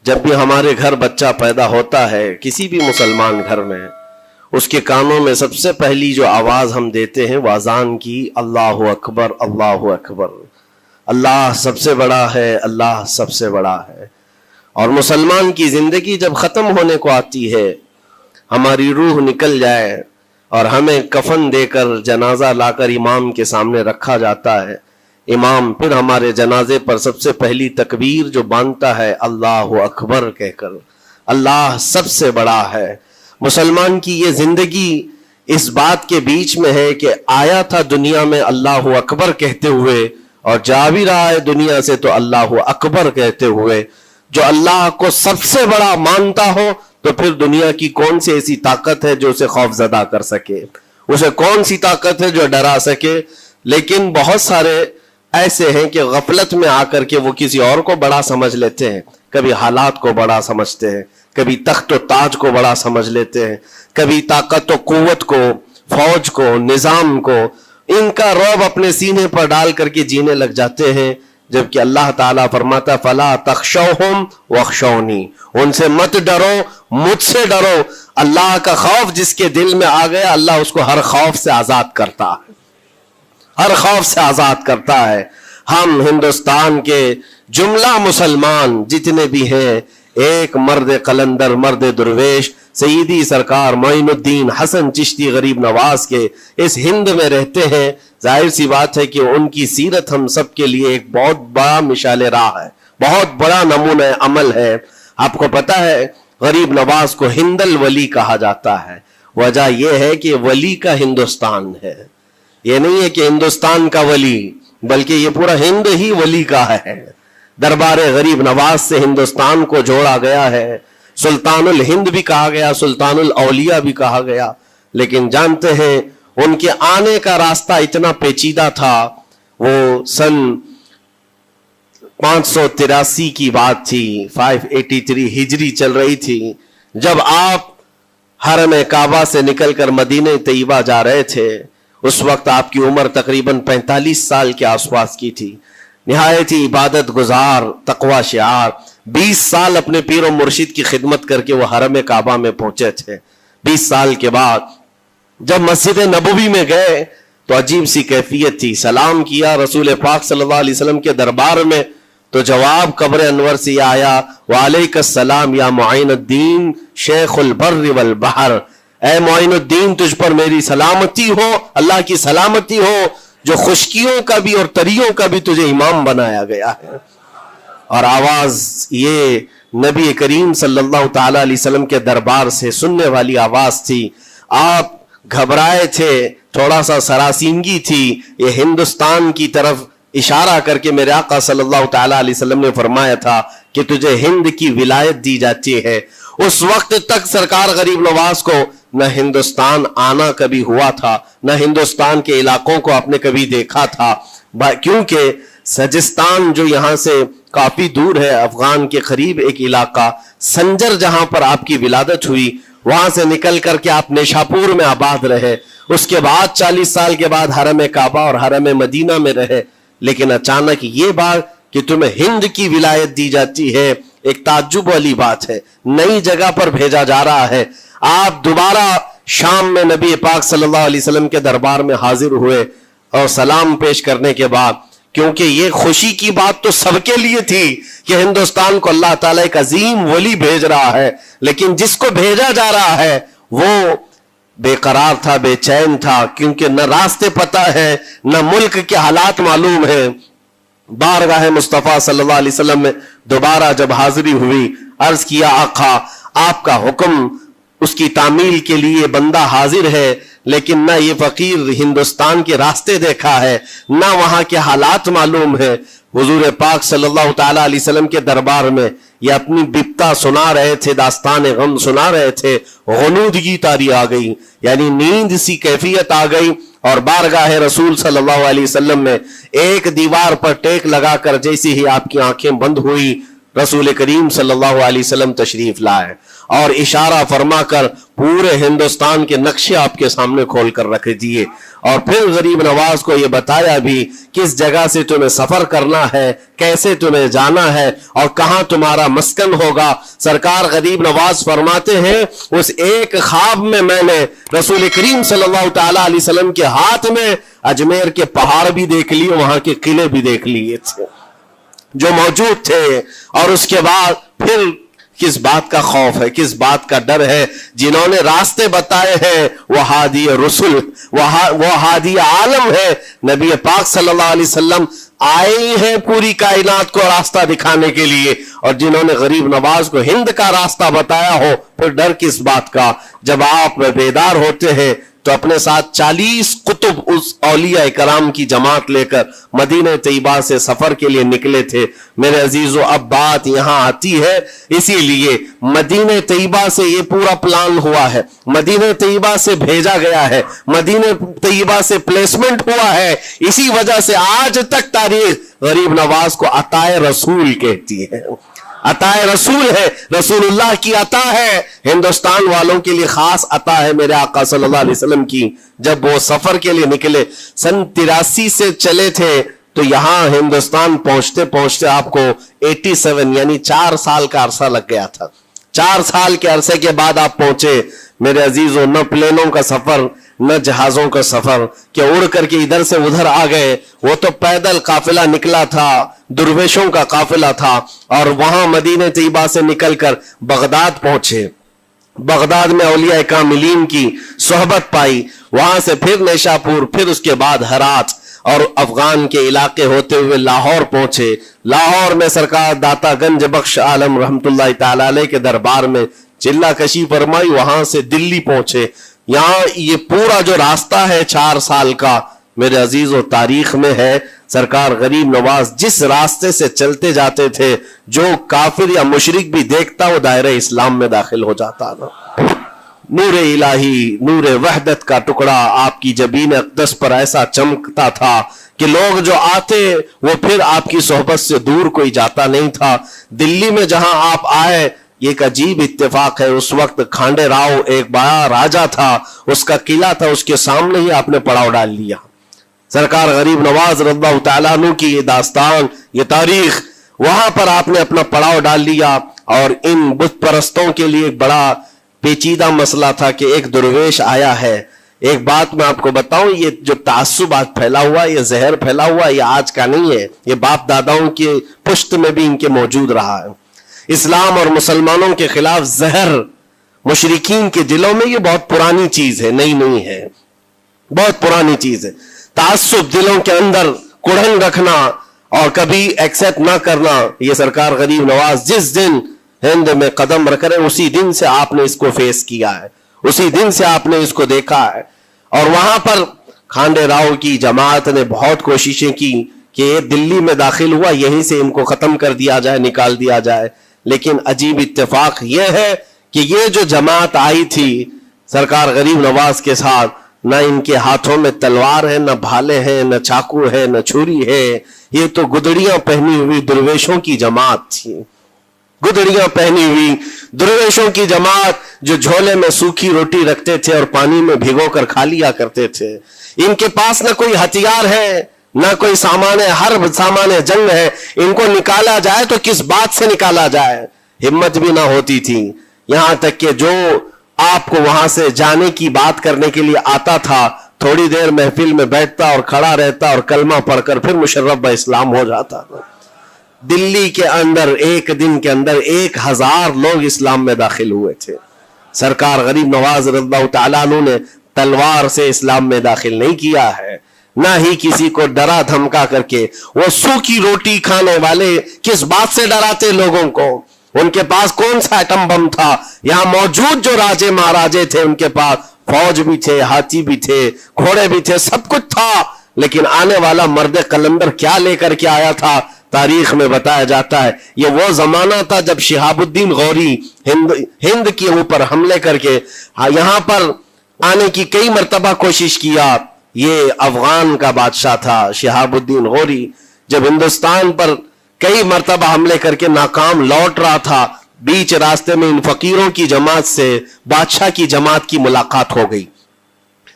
جب بھی ہمارے گھر بچہ پیدا ہوتا ہے کسی بھی مسلمان گھر میں، اس کے کانوں میں سب سے پہلی جو آواز ہم دیتے ہیں وہ اذان کی، اللہ اکبر اللہ اکبر، اللہ سب سے بڑا ہے، اللہ سب سے بڑا ہے۔ اور مسلمان کی زندگی جب ختم ہونے کو آتی ہے، ہماری روح نکل جائے اور ہمیں کفن دے کر جنازہ لا کر امام کے سامنے رکھا جاتا ہے، امام پھر ہمارے جنازے پر سب سے پہلی تکبیر جو باندھتا ہے اللہ اکبر کہہ کر، اللہ سب سے بڑا ہے۔ مسلمان کی یہ زندگی اس بات کے بیچ میں ہے کہ آیا تھا دنیا میں اللہ اکبر کہتے ہوئے اور جا بھی رہا ہے دنیا سے تو اللہ اکبر کہتے ہوئے۔ جو اللہ کو سب سے بڑا مانتا ہو تو پھر دنیا کی کون سی ایسی طاقت ہے جو اسے خوف زدہ کر سکے، اسے کون سی طاقت ہے جو ڈرا سکے۔ لیکن بہت سارے ایسے ہیں کہ غفلت میں آ کر کے وہ کسی اور کو بڑا سمجھ لیتے ہیں، کبھی حالات کو بڑا سمجھتے ہیں، کبھی تخت و تاج کو بڑا سمجھ لیتے ہیں، کبھی طاقت و قوت کو، فوج کو، نظام کو، ان کا رعب اپنے سینے پر ڈال کر کے جینے لگ جاتے ہیں، جبکہ اللہ تعالیٰ فرماتا فَلَا تَخْشَوْهُمْ وَاخْشَوْنِي، ان سے مت ڈرو، مجھ سے ڈرو۔ اللہ کا خوف جس کے دل میں آ گیا، اللہ اس کو ہر خوف سے آزاد کرتا ہے، ہر خوف سے آزاد کرتا ہے۔ ہم ہندوستان کے جملہ مسلمان جتنے بھی ہیں، ایک مرد قلندر، مرد درویش، سیدی سرکار معین الدین حسن چشتی غریب نواز کے اس ہند میں رہتے ہیں۔ ظاہر سی بات ہے کہ ان کی سیرت ہم سب کے لیے ایک بہت بڑا مشعل راہ ہے، بہت بڑا نمونہ عمل ہے۔ آپ کو پتا ہے غریب نواز کو ہند الولی کہا جاتا ہے، وجہ یہ ہے کہ ولی کا ہندوستان ہے، یہ نہیں ہے کہ ہندوستان کا ولی، بلکہ یہ پورا ہند ہی ولی کا ہے۔ دربار غریب نواز سے ہندوستان کو جوڑا گیا ہے، سلطان الہند بھی کہا گیا، سلطان الاولیاء بھی کہا گیا۔ لیکن جانتے ہیں ان کے آنے کا راستہ اتنا پیچیدہ تھا، وہ سن 583 کی بات تھی، 583 ہجری چل رہی تھی، جب آپ حرم کعبہ سے نکل کر مدینہ طیبہ جا رہے تھے۔ اس وقت آپ کی عمر تقریباً 45 سال کے آس پاس کی تھی، نہایت ہی عبادت گزار، تقوی شعار، 20 سال اپنے پیر و مرشد کی خدمت کر کے وہ حرم کعبہ میں پہنچے تھے۔ 20 سال کے بعد جب مسجد نبوی میں گئے تو عجیب سی کیفیت تھی، سلام کیا رسول پاک صلی اللہ علیہ وسلم کے دربار میں تو جواب قبر انور سے آیا وعلیک السلام یا معین الدین شیخ البر والبحر، اے معین الدین تجھ پر میری سلامتی ہو، اللہ کی سلامتی ہو جو خشکیوں کا بھی اور تریوں کا بھی تجھے امام بنایا گیا ہے۔ اور آواز یہ نبی کریم صلی اللہ تعالی علیہ وسلم کے دربار سے سننے والی آواز تھی۔ آپ گھبرائے تھے، تھوڑا سا سراسیمگی تھی، یہ ہندوستان کی طرف اشارہ کر کے میرے آقا صلی اللہ تعالی علیہ وسلم نے فرمایا تھا کہ تجھے ہند کی ولایت دی جاتی ہے۔ اس وقت تک سرکار غریب نواز کو نہ ہندوستان آنا کبھی ہوا تھا، نہ ہندوستان کے علاقوں کو آپ نے کبھی دیکھا تھا، کیونکہ سجستان جو یہاں سے کافی دور ہے، افغان کے قریب ایک علاقہ سنجر جہاں پر آپ کی ولادت ہوئی، وہاں سے نکل کر کے آپ نیشاپور میں آباد رہے، اس کے بعد 40 سال کے بعد حرم کعبہ اور حرم مدینہ میں رہے۔ لیکن اچانک یہ بات کہ تمہیں ہند کی ولایت دی جاتی ہے، ایک تعجب والی بات ہے، نئی جگہ پر بھیجا جا رہا ہے۔ آپ دوبارہ شام میں نبی پاک صلی اللہ علیہ وسلم کے دربار میں حاضر ہوئے اور سلام پیش کرنے کے بعد، کیونکہ یہ خوشی کی بات تو سب کے لیے تھی کہ ہندوستان کو اللہ تعالیٰ ایک عظیم ولی بھیج رہا ہے، لیکن جس کو بھیجا جا رہا ہے وہ بے قرار تھا، بے چین تھا، کیونکہ نہ راستے پتہ ہے، نہ ملک کے حالات معلوم ہیں۔ بارگاہ مصطفیٰ صلی اللہ علیہ وسلم میں دوبارہ جب حاضری ہوئی، عرض کیا آقا آپ کا حکم، اس کی تعمیل کے لیے بندہ حاضر ہے، لیکن نہ یہ فقیر ہندوستان کے راستے دیکھا ہے، نہ وہاں کے حالات معلوم ہے۔ حضور پاک صلی اللہ تعالی علیہ وسلم کے دربار میں یہ اپنی بپتا سنا رہے تھے، داستان غم سنا رہے تھے، غنودگی طاری آ گئی، یعنی نیند سی کیفیت آ گئی، اور بارگاہ رسول صلی اللہ علیہ وسلم میں ایک دیوار پر ٹیک لگا کر جیسے ہی آپ کی آنکھیں بند ہوئی، رسول کریم صلی اللہ علیہ وسلم تشریف لائے اور اشارہ فرما کر पूरे हिंदुस्तान के नक्शे आपके सामने खोल कर रख दिए और फिर गरीब नवाज को ये बताया भी किस जगह से तुम्हें सफर करना है, कैसे तुम्हें जाना है और कहां तुम्हारा मस्कन होगा। सरकार गरीब नवाज फरमाते हैं उस एक ख्वाब में मैंने रसूल करीम सल्लल्लाहु ताला अलैहि वसल्लम के हाथ में अजमेर के पहाड़ भी देख लिए, वहां के किले भी देख लिए थे जो मौजूद थे। और उसके बाद फिर किस बात का खौफ है, किस बात का डर है, जिन्होंने रास्ते बताए हैं वो हादी रसूल, वो हादी आलम है। नबी पाक सल्लल्लाहु अलैहि वसल्लम आए हैं पूरी कायनात को रास्ता दिखाने के लिए, और जिन्होंने गरीब नवाज को हिंद का रास्ता बताया हो, फिर डर किस बात का। जब आप बेदार होते हैं तो अपने साथ 40 कुतुब उस औलिया कराम की जमात लेकर मदीने तैयबा से सफर के लिए निकले थे। मेरे अजीजों, अब बात यहां आती है, इसीलिए मदीने तैयबा से ये पूरा प्लान हुआ है, मदीने तैयबा से भेजा गया है, मदीने तैयबा से प्लेसमेंट हुआ है। इसी वजह से आज तक तारीख गरीब नवाज को अताए रसूल कहती है। अताए रसूल है, रसूलुल्लाह की अता है, हिंदुस्तान वालों के लिए खास अता है मेरे आका सल्लल्लाहु अलैहि वसल्लम की। जब वो सफर के लिए निकले, सन 83 से चले थे, तो यहां हिंदुस्तान पहुंचते पहुंचते आपको 87 यानी 4 साल का अरसा लग गया था। 4 साल के अरसे के बाद आप पहुंचे मेरे अजीजों। न प्लेनों का सफर, न जहाजों का सफर कि उड़ करके इधर से उधर आ गए, वो तो पैदल काफिला निकला था, दुर्वेशों का काफिला था। और वहां मदीने तैयबा से निकलकर बगदाद पहुंचे, बगदाद में औलिया कामिलीन की सोहबत पाई, वहां से फिर नेशापुर, फिर उसके बाद हरात और अफगान के इलाके होते हुए लाहौर पहुंचे। लाहौर में सरकार दाता गंज बख्श आलम रहमतुल्लाह ताला अलैह के दरबार में चिल्ला कशी फरमाई, वहां से दिल्ली पहुंचे। यहां ये पूरा जो रास्ता है 4 साल का मेरे अजीजों तारीख में है। सरकार गरीब नवाज जिस रास्ते से चलते जाते थे, जो काफिर या मुशरिक भी देखता वो दायरे इस्लाम में दाखिल हो जाता ना। नूर इलाही, नूर वहदत का टुकड़ा आपकी जबीन अक़दस पर ऐसा चमकता था कि लोग जो आते वो फिर आपकी सोहबत से दूर कोई जाता नहीं था। दिल्ली में जहां आप आए, एक अजीब इत्तेफाक है, उस वक्त खांडे राव एक बड़ा राजा था, उसका किला था, उसके सामने ही आपने पड़ाव डाल लिया। सरकार गरीब नवाज रज़ियल्लाहु तआला अन्हु की ये दास्तान, ये तारीख, वहां पर आपने अपना पड़ाव डाल लिया। और इन बुत परस्तों के लिए एक बड़ा पेचीदा मसला था कि एक दुर्वेश आया है। एक बात मैं आपको बताऊं, ये जो तासुब आज फैला हुआ, ये जहर फैला हुआ, ये आज का नहीं है, ये बाप दादाओं के पुश्त में भी इनके मौजूद रहा है। इस्लाम और मुसलमानों के खिलाफ जहर मुशरिकीन के दिलों में ये बहुत पुरानी चीज है, नई नहीं है, बहुत पुरानी चीज है। तासुब दिलों के अंदर कुड़न रखना और कभी एक्सेप्ट ना करना, ये सरकार गरीब नवाज जिस दिन हिंद में कदम रख रहे उसी दिन से आपने इसको फेस किया है, उसी दिन से आपने इसको देखा है। और वहां पर खांडे राव की जमात ने बहुत कोशिशें की कि ये दिल्ली में दाखिल हुआ, यहीं से इनको खत्म कर दिया जाए, निकाल दिया जाए। लेकिन अजीब इत्तेफाक यह है कि ये जो जमात आई थी सरकार गरीब नवाज के साथ, न इनके हाथों में तलवार है, न भाले हैं, न चाकू है, न छुरी है, ये तो गुदड़ियां पहनी हुई दुर्वेशों की जमात थी। गुदड़ियां पहनी हुई दुर्वेशों की जमात जो झोले में सूखी रोटी रखते थे और पानी में भिगोकर खा लिया करते थे। इनके पास न कोई हथियार है, न कोई सामान है, हर सामान जंग है। इनको निकाला जाए तो किस बात से निकाला जाए, हिम्मत भी ना होती थी। यहां तक कि जो आपको वहां से जाने की बात करने के लिए आता था, थोड़ी देर महफिल में बैठता और खड़ा रहता और कलमा पढ़कर फिर मुशर्रफ ब इस्लाम हो जाता। दिल्ली के अंदर एक दिन के अंदर 1000 लोग इस्लाम में दाखिल हुए थे। सरकार गरीब नवाज रज़ियल्लाहु तआला अन्हु ने तलवार से इस्लाम में दाखिल नहीं किया है, ना ही किसी को डरा धमका करके। वो सूखी रोटी खाने वाले किस बात से डराते लोगों को? उनके पास कौन सा एटम बम था? यहां मौजूद जो राजे महाराजे थे उनके पास फौज भी थे, हाथी भी थे, घोड़े भी थे, सब कुछ था। लेकिन आने वाला मर्द कलंदर क्या लेकर के आया था, तारीख में बताया जाता है ये वो जमाना था जब शिहाबुद्दीन गौरी हिंद के ऊपर हमले करके यहां पर आने की कई मर्तबा कोशिश किया। ये अफगान का बादशाह था शिहाबुद्दीन गौरी, जब हिंदुस्तान पर कई मर्तबा हमले करके नाकाम लौट रहा था, बीच रास्ते में इन फकीरों की जमात से बादशाह की जमात की मुलाकात हो गई।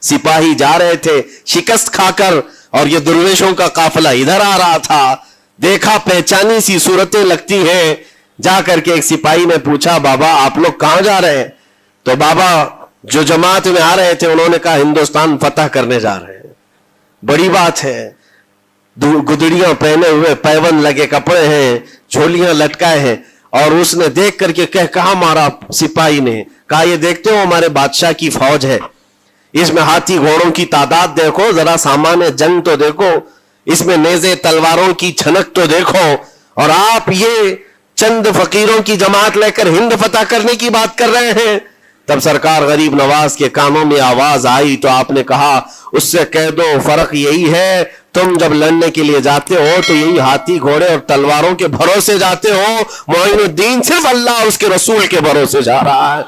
सिपाही जा रहे थे शिकस्त खाकर और ये दुर्वेशों का काफिला इधर आ रहा था। देखा पहचानी सी सूरतें लगती हैं। जाकर के एक सिपाही ने पूछा, बाबा आप लोग कहां जा रहे हैं? तो बाबा जो जमात में आ रहे थे उन्होंने कहा हिंदुस्तान फतह करने जा रहे हैं। बड़ी बात है। गुदड़ियां पहने हुए, पैवन लगे कपड़े हैं, झोलियां लटकाए हैं। और उसने देख करके कहा मारा सिपाही ने, कहा ये देखते हो हमारे बादशाह की फौज है, इसमें हाथी घोड़ों की तादाद देखो, जरा सामान्य जंग तो देखो, इसमें नेज़े तलवारों की छनक तो देखो, और आप ये चंद फकीरों की जमात लेकर हिंद फतह करने की बात कर रहे हैं। तब सरकार गरीब नवाज के कानों में आवाज आई तो आपने कहा, उससे कह दो फर्क यही है, तुम जब लड़ने के लिए जाते हो तो यही हाथी घोड़े और तलवारों के भरोसे जाते हो, मोइनुद्दीन सिर्फ अल्लाह और उसके रसूल के भरोसे जा रहा है।